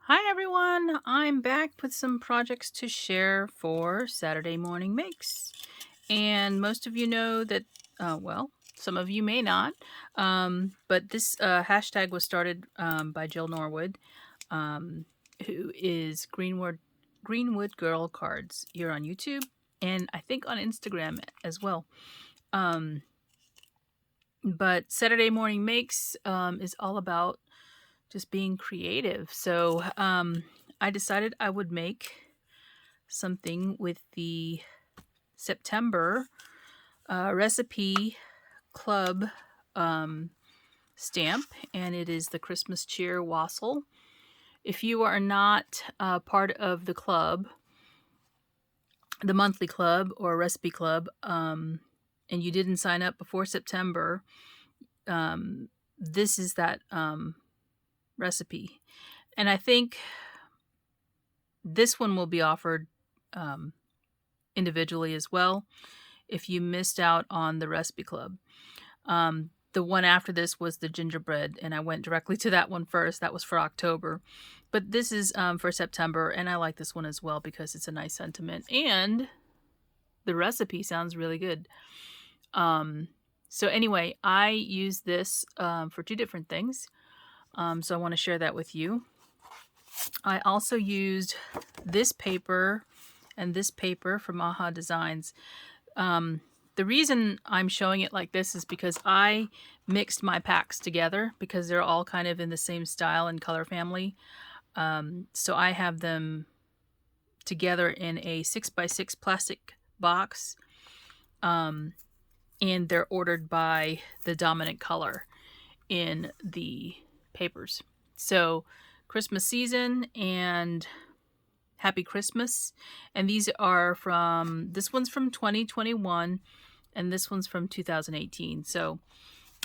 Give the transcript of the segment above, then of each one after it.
Hi everyone, I'm back with some projects to share for Saturday Morning Makes. And most of you know that, well, some of you may not, but this hashtag was started by Jill Norwood, um, who is Greenwood Girl Cards here on YouTube and I think on Instagram as well. Um, but Saturday Morning Makes is all about just being creative. So I decided I would make something with the September recipe club stamp, and it is the Christmas cheer wassail. If you are not part of the club, the monthly club or recipe club, and you didn't sign up before September, this is that recipe. And I think this one will be offered individually as well if you missed out on the recipe club. The one after this was the gingerbread, and I went directly to that one first. That was for October. But this is for September, and I like this one as well because it's a nice sentiment. And the recipe sounds really good. So anyway, I use this for two different things. So I want to share that with you. I also used this paper and this paper from Aha Designs. The reason I'm showing it like this is because I mixed my packs together because they're all kind of in the same style and color family. So I have them together in a 6x6 plastic box. And they're ordered by the dominant color in the papers. So Christmas season and Happy Christmas. And these are this one's from 2021 and this one's from 2018. So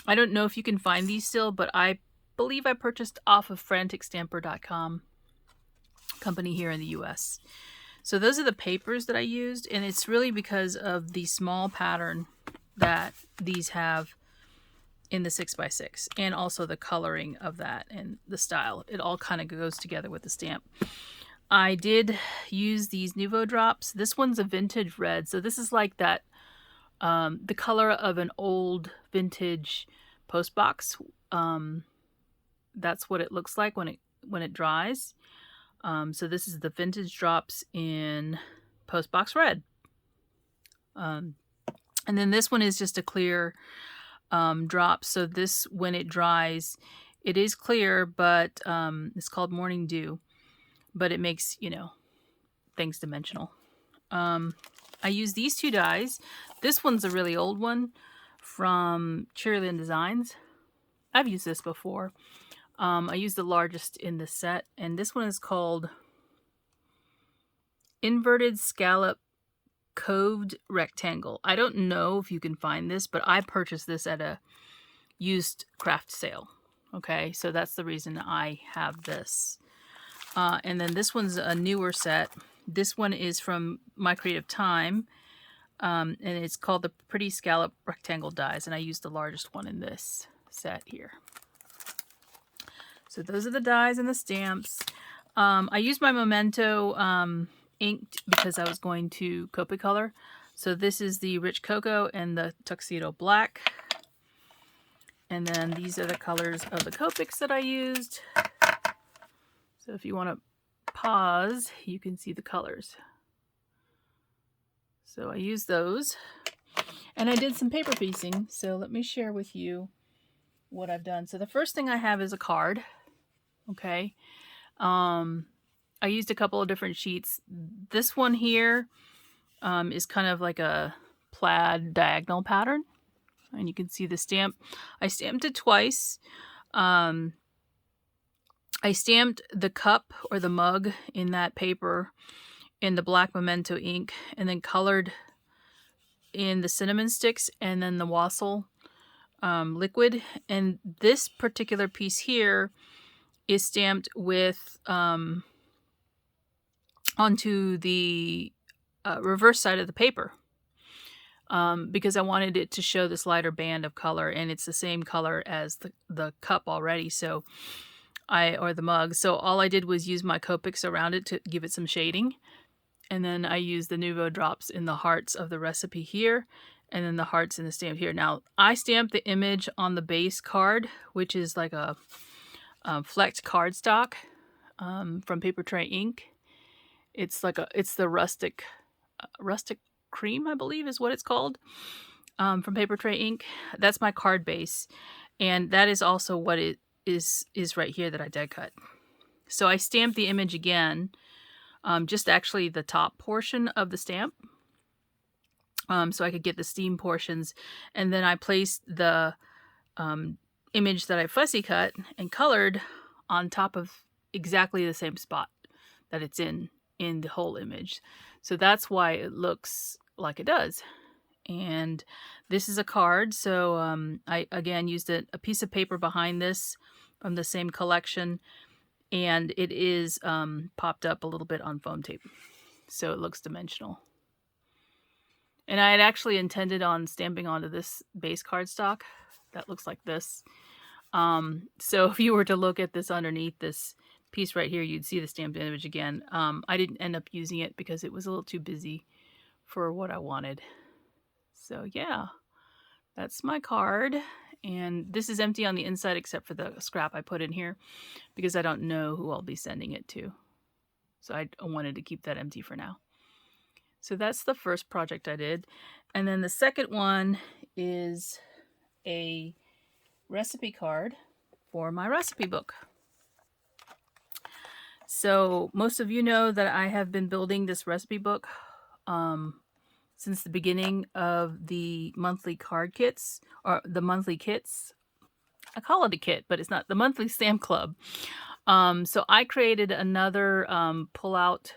I don't know if you can find these still, but I believe I purchased off of franticstamper.com, company here in the US. So those are the papers that I used, and it's really because of the small pattern that these have in the 6x6 and also the coloring of that and the style. It all kind of goes together with the stamp. I did use these Nuvo drops. This one's a vintage red, so this is like that, the color of an old vintage post box. That's what it looks like when it dries. So this is the vintage drops in post box red. And then this one is just a clear drop. So this, when it dries, it is clear, but it's called Morning Dew. But it makes, things dimensional. I use these two dies. This one's a really old one from Cheerleading Designs. I've used this before. I used the largest in the set, and this one is called Inverted Scallop Coved Rectangle. I don't know if you can find this, but I purchased this at a used craft sale. Okay, so that's the reason I have this. And then this one's a newer set. This one is from My Creative Time, and it's called the Pretty Scallop Rectangle Dies, and I used the largest one in this set here. So those are the dies and the stamps. I used my Memento inked because I was going to Copic color. So this is the Rich Cocoa and the Tuxedo Black. And then these are the colors of the Copics that I used. So if you want to pause, you can see the colors. So I used those. And I did some paper piecing. So let me share with you what I've done. So the first thing I have is a card. Okay. I used a couple of different sheets. This one here is kind of like a plaid diagonal pattern. And you can see the stamp. I stamped it twice. I stamped the cup or the mug in that paper in the black Memento ink, and then colored in the cinnamon sticks and then the wassail liquid. And this particular piece here is stamped with onto the reverse side of the paper, because I wanted it to show this lighter band of color, and it's the same color as the cup already. So or the mug. So all I did was use my Copics around it to give it some shading. And then I used the Nuvo drops in the hearts of the recipe here, and then the hearts in the stamp here. Now, I stamped the image on the base card, which is like a flecked cardstock from Paper Tray Ink. It's the rustic cream, I believe is what it's called, from Paper Tray Ink. That's my card base, and that is also what it is right here that I die cut. So I stamped the image again, just actually the top portion of the stamp, so I could get the steam portions, and then I placed the image that I fussy cut and colored on top of exactly the same spot that it's in the whole image. So that's why it looks like it does. And this is a card, so I again used a piece of paper behind this from the same collection, and it is popped up a little bit on foam tape, so it looks dimensional. And I had actually intended on stamping onto this base cardstock that looks like this. So if you were to look at this underneath this piece right here, you'd see the stamped image again. I didn't end up using it because it was a little too busy for what I wanted. So yeah, that's my card. And this is empty on the inside except for the scrap I put in here because I don't know who I'll be sending it to. So I wanted to keep that empty for now. So that's the first project I did. And then the second one is a recipe card for my recipe book. So most of you know that I have been building this recipe book since the beginning of the monthly card kits, or the monthly kits. I call it a kit, but it's not, the monthly stamp club. So I created another pull-out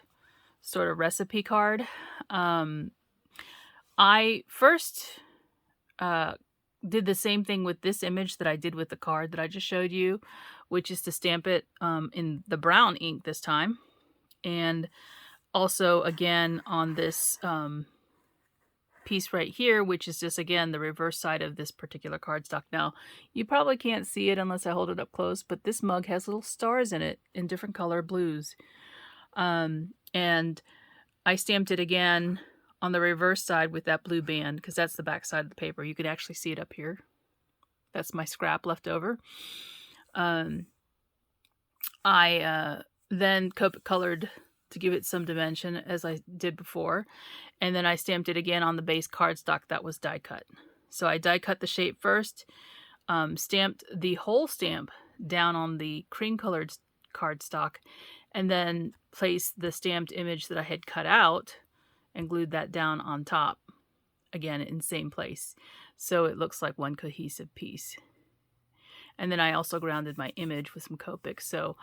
sort of recipe card. I first did the same thing with this image that I did with the card that I just showed you, which is to stamp it in the brown ink this time. And also again on this piece right here, which is just again the reverse side of this particular cardstock. Now you probably can't see it unless I hold it up close, but this mug has little stars in it in different color blues. And I stamped it again on the reverse side with that blue band because that's the back side of the paper. You can actually see it up here. That's my scrap left over. I then colored to give it some dimension as I did before. And then I stamped it again on the base cardstock that was die cut. So I die cut the shape first, stamped the whole stamp down on the cream colored cardstock, and then placed the stamped image that I had cut out and glued that down on top, again in the same place. So it looks like one cohesive piece. And then I also grounded my image with some Copics. So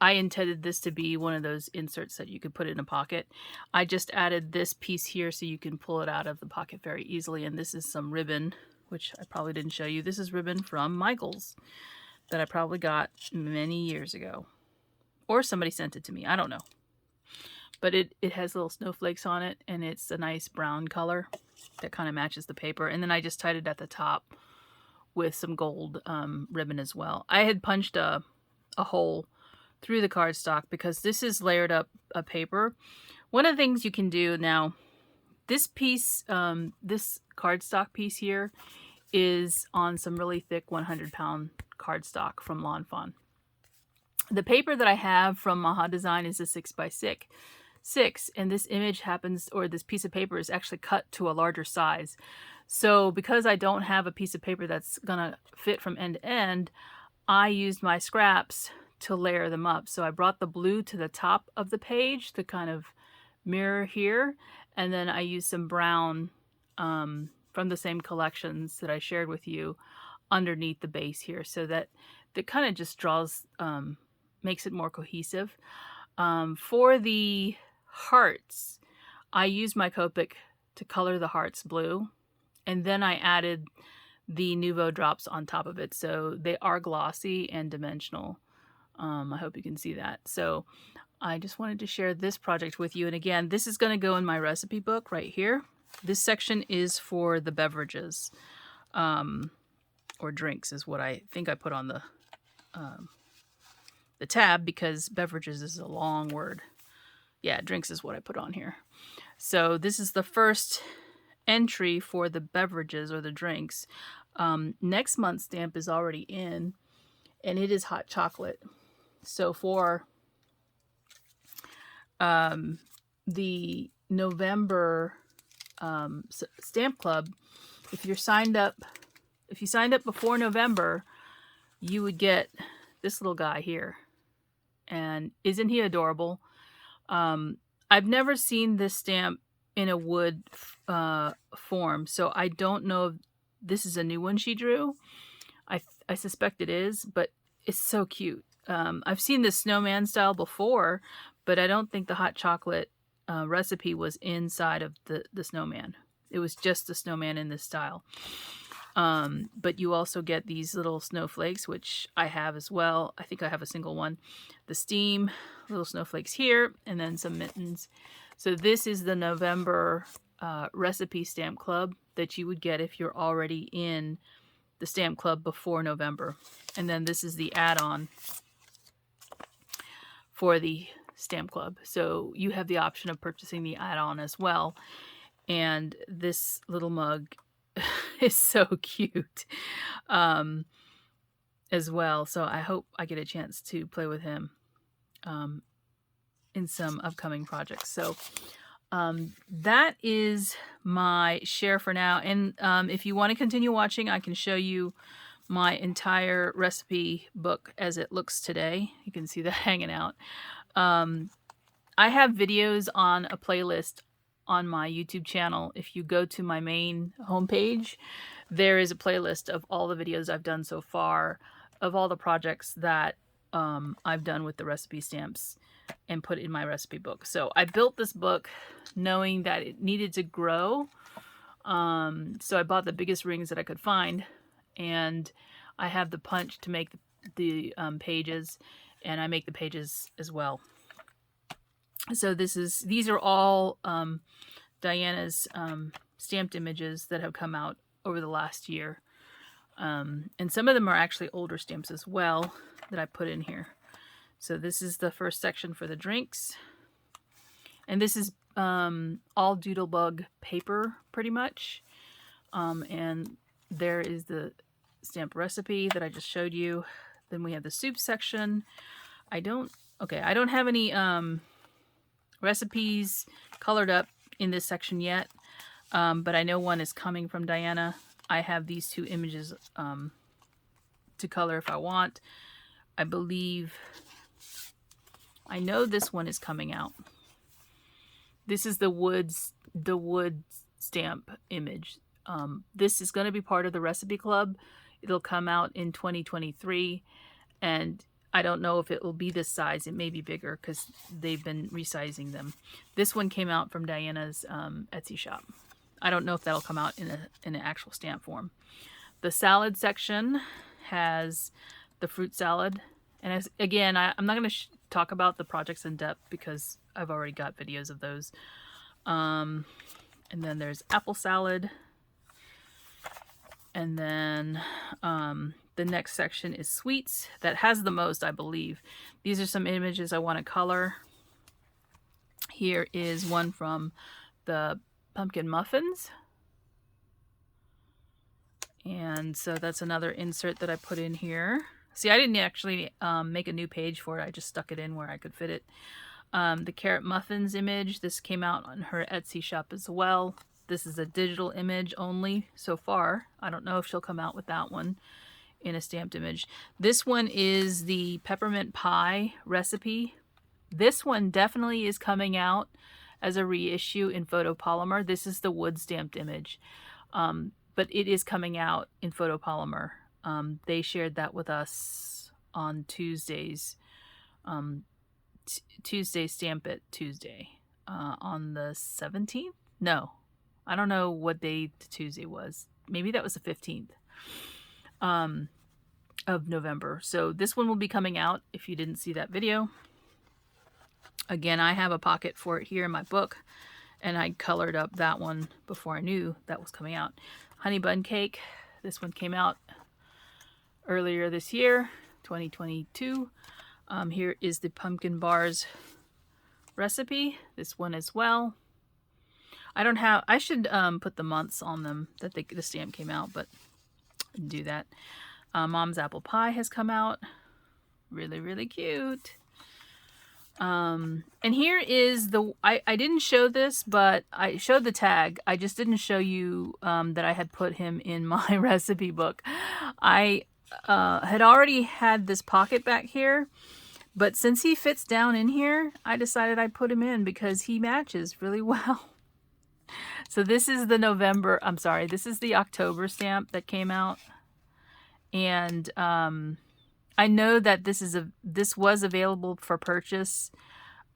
I intended this to be one of those inserts that you could put in a pocket. I just added this piece here so you can pull it out of the pocket very easily. And this is some ribbon, which I probably didn't show you. This is ribbon from Michaels that I probably got many years ago. Or somebody sent it to me. I don't know. But it has little snowflakes on it, and it's a nice brown color that kind of matches the paper. And then I just tied it at the top with some gold ribbon as well. I had punched a hole through the cardstock because this is layered up a paper. One of the things you can do now, this piece, this cardstock piece here is on some really thick 100-pound cardstock from Lawn Fawn. The paper that I have from Maha Design is a 6x6, and this image happens, or this piece of paper is actually cut to a larger size. So because I don't have a piece of paper that's gonna fit from end to end, I used my scraps to layer them up. So I brought the blue to the top of the page to kind of mirror here, and then I used some brown from the same collections that I shared with you underneath the base here, so that kind of just draws, makes it more cohesive. For the hearts, I used my Copic to color the hearts blue, and then I added the Nuvo drops on top of it, so they are glossy and dimensional. I hope you can see that. So I just wanted to share this project with you, and again, this is going to go in my recipe book right here. This section is for the beverages, or drinks is what I think I put on the the tab because beverages is a long word. Yeah, drinks is what I put on here. So this is the first entry for the beverages or the drinks. Next month's stamp is already in, and it is hot chocolate. So for the November stamp club, if you signed up before November, you would get this little guy here. And isn't he adorable? I've never seen this stamp in a wood form, so I don't know if this is a new one she drew. I suspect it is, but it's so cute. I've seen the snowman style before, but I don't think the hot chocolate recipe was inside of the snowman. It was just the snowman in this style. But you also get these little snowflakes, which I have as well. I think I have a single one. The steam, little snowflakes here, and then some mittens. So this is the November recipe stamp club that you would get if you're already in the stamp club before November. And then this is the add-on for the stamp club. So you have the option of purchasing the add-on as well. And this little mug is so cute as well. So I hope I get a chance to play with him in some upcoming projects. So that is my share for now. And if you want to continue watching, I can show you my entire recipe book as it looks today. You can see that hanging out. I have videos on a playlist on my YouTube channel. If you go to my main homepage, there is a playlist of all the videos I've done so far, of all the projects that I've done with the recipe stamps and put in my recipe book. So I built this book knowing that it needed to grow. So I bought the biggest rings that I could find, and I have the punch to make the pages, and I make the pages as well. So these are all Dianna's stamped images that have come out over the last year. And some of them are actually older stamps as well that I put in here. So this is the first section for the drinks. And this is all Doodlebug paper pretty much. And there is the stamp recipe that I just showed you. Then we have the soup section. I don't have any recipes colored up in this section yet, but I know one is coming from Dianna. I have these two images to color if I want. I know this one is coming out. This is the wood stamp image. This is going to be part of the recipe club. It'll come out in 2023, and I don't know if it will be this size. It may be bigger because they've been resizing them. This one came out from Dianna's Etsy shop. I don't know if that'll come out in an actual stamp form. The salad section has the fruit salad. And again, I'm not going to talk about the projects in depth because I've already got videos of those. And then there's apple salad. And then the next section is sweets. That has the most, I believe. These are some images I want to color. Here is one from the pumpkin muffins. And so that's another insert that I put in here. See, I didn't actually make a new page for it. I just stuck it in where I could fit it. The carrot muffins image. This came out on her Etsy shop as well. This is a digital image only so far. I don't know if she'll come out with that one in a stamped image. This one is the peppermint pie recipe. This one definitely is coming out as a reissue in photopolymer. This is the wood stamped image, but it is coming out in photopolymer. They shared that with us on Tuesdays. Tuesday Stamp It Tuesday on the 17th? No, I don't know what day Tuesday was. Maybe that was the 15th of November. So this one will be coming out if you didn't see that video. Again, I have a pocket for it here in my book, and I colored up that one before I knew that was coming out. Honey bun cake. This one came out earlier this year, 2022. Here is the pumpkin bars recipe. This one as well. I should put the months on them that the stamp came out, but I didn't do that. Mom's apple pie has come out. Really, really cute. And here is I didn't show this, but I showed the tag. I just didn't show you that I had put him in my recipe book. I had already had this pocket back here, but since he fits down in here, I decided I'd put him in because he matches really well. So this is the this is the October stamp that came out. And I know that this was available for purchase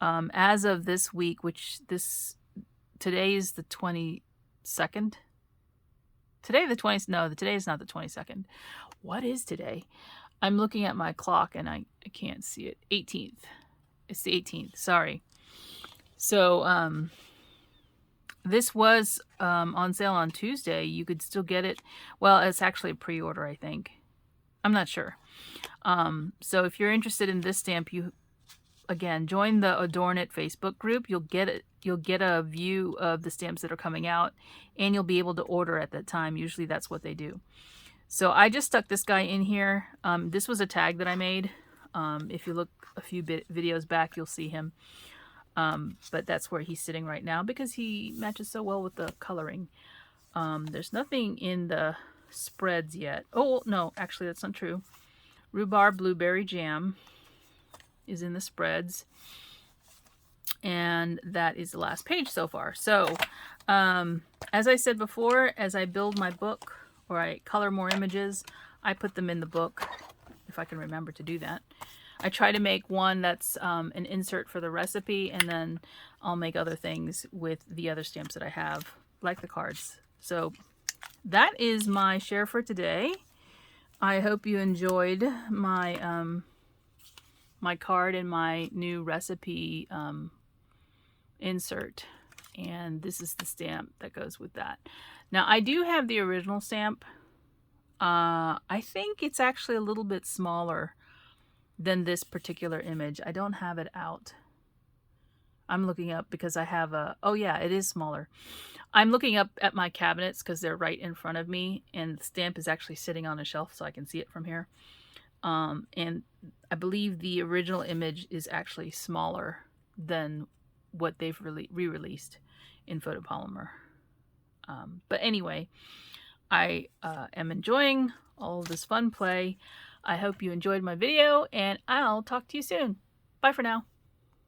as of this week, which today is the 22nd. Today is not the 22nd. What is today? I'm looking at my clock and I can't see it. 18th. It's the 18th. Sorry. So this was on sale on Tuesday. You could still get it. Well, it's actually a pre-order, I think. I'm not sure. So if you're interested in this stamp, again, join the AdornIt Facebook group. You'll get a view of the stamps that are coming out, and you'll be able to order at that time. Usually that's what they do. So I just stuck this guy in here. This was a tag that I made. If you look a few videos back, you'll see him. But that's where he's sitting right now because he matches so well with the coloring. There's nothing in the spreads yet. Oh, no, actually that's not true. Rhubarb blueberry jam is in the spreads. And that is the last page so far. So, as I said before, as I build my book or I color more images, I put them in the book, if I can remember to do that. I try to make one that's an insert for the recipe, and then I'll make other things with the other stamps that I have, like the cards. So that is my share for today. I hope you enjoyed my my card and my new recipe insert. And this is the stamp that goes with that. Now, I do have the original stamp. I think it's actually a little bit smaller than this particular image. I don't have it out. I'm looking up because I have oh yeah, it is smaller. I'm looking up at my cabinets because they're right in front of me, and the stamp is actually sitting on a shelf so I can see it from here. And I believe the original image is actually smaller than what they've re-released in photopolymer. But anyway, I am enjoying all of this fun play. I hope you enjoyed my video, and I'll talk to you soon. Bye for now.